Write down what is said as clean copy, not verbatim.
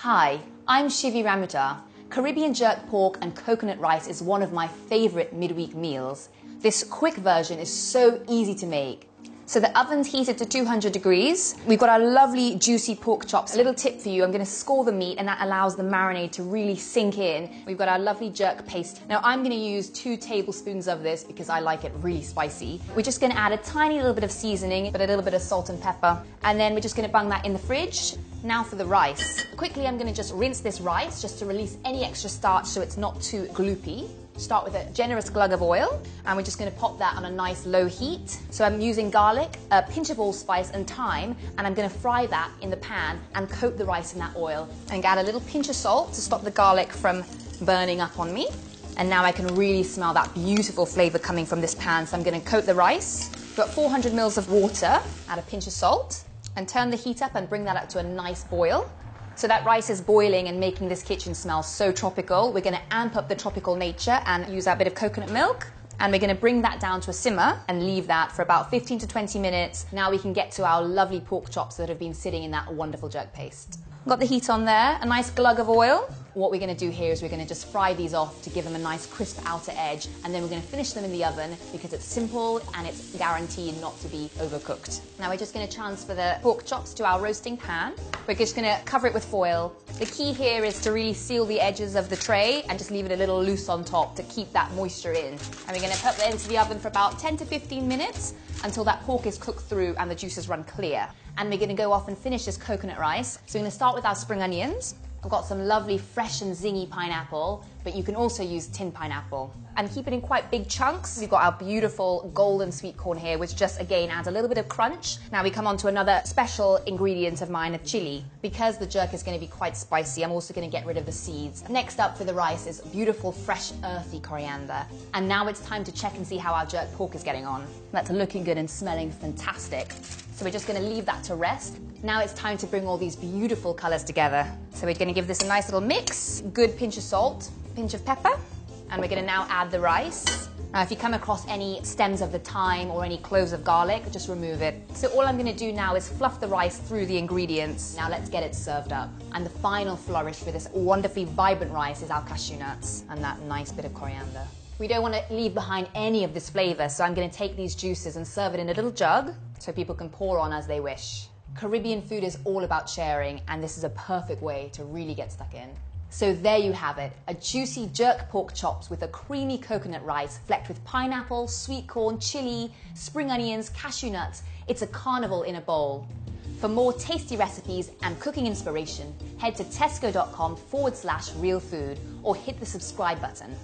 Hi, I'm Shivi Ramoutar. Caribbean jerk pork and coconut rice is one of my favourite midweek meals. This quick version is so easy to make. So the oven's heated to 200 degrees. We've got our lovely juicy pork chops. A little tip for you, I'm going to score the meat and that allows the marinade to really sink in. We've got our lovely jerk paste. Now I'm going to use 2 tablespoons of this because I like it really spicy. We're just going to add a tiny little bit of seasoning, but a little bit of salt and pepper. And then we're just going to bung that in the fridge. Now for the rice. Quickly I'm going to just rinse this rice just to release any extra starch so it's not too gloopy. Start with a generous glug of oil and we're just going to pop that on a nice low heat. So I'm using garlic, a pinch of allspice and thyme, and I'm going to fry that in the pan and coat the rice in that oil. And add a little pinch of salt to stop the garlic from burning up on me. And now I can really smell that beautiful flavour coming from this pan. So I'm going to coat the rice. Got 400 mils of water, add a pinch of salt, and turn the heat up and bring that up to a nice boil. So that rice is boiling and making this kitchen smell so tropical. We're going to amp up the tropical nature and use our bit of coconut milk. And we're going to bring that down to a simmer and leave that for about 15 to 20 minutes. Now we can get to our lovely pork chops that have been sitting in that wonderful jerk paste. Got the heat on there, a nice glug of oil. What we're going to do here is we're going to just fry these off to give them a nice crisp outer edge, and then we're going to finish them in the oven because it's simple and it's guaranteed not to be overcooked. Now we're just going to transfer the pork chops to our roasting pan. We're just going to cover it with foil. The key here is to really seal the edges of the tray and just leave it a little loose on top to keep that moisture in. And we're going to put that into the oven for about 10 to 15 minutes until that pork is cooked through and the juices run clear. And we're going to go off and finish this coconut rice. So we're going to start with our spring onions. I've got some lovely fresh and zingy pineapple, but you can also use tin pineapple. And keep it in quite big chunks. We've got our beautiful golden sweet corn here, which just again adds a little bit of crunch. Now we come on to another special ingredient of mine, a chili. Because the jerk is going to be quite spicy, I'm also going to get rid of the seeds. Next up for the rice is beautiful, fresh, earthy coriander. And now it's time to check and see how our jerk pork is getting on. That's looking good and smelling fantastic. So we're just going to leave that to rest. Now it's time to bring all these beautiful colours together. So we're going to give this a nice little mix, good pinch of salt, pinch of pepper, and we're going to now add the rice. Now if you come across any stems of the thyme or any cloves of garlic, just remove it. So all I'm going to do now is fluff the rice through the ingredients. Now let's get it served up. And the final flourish for this wonderfully vibrant rice is our cashew nuts and that nice bit of coriander. We don't want to leave behind any of this flavour, so I'm going to take these juices and serve it in a little jug so people can pour on as they wish. Caribbean food is all about sharing, and this is a perfect way to really get stuck in. So there you have it, a juicy jerk pork chops with a creamy coconut rice flecked with pineapple, sweet corn, chili, spring onions, cashew nuts. It's a carnival in a bowl. For more tasty recipes and cooking inspiration, head to tesco.com/realfood or hit the subscribe button.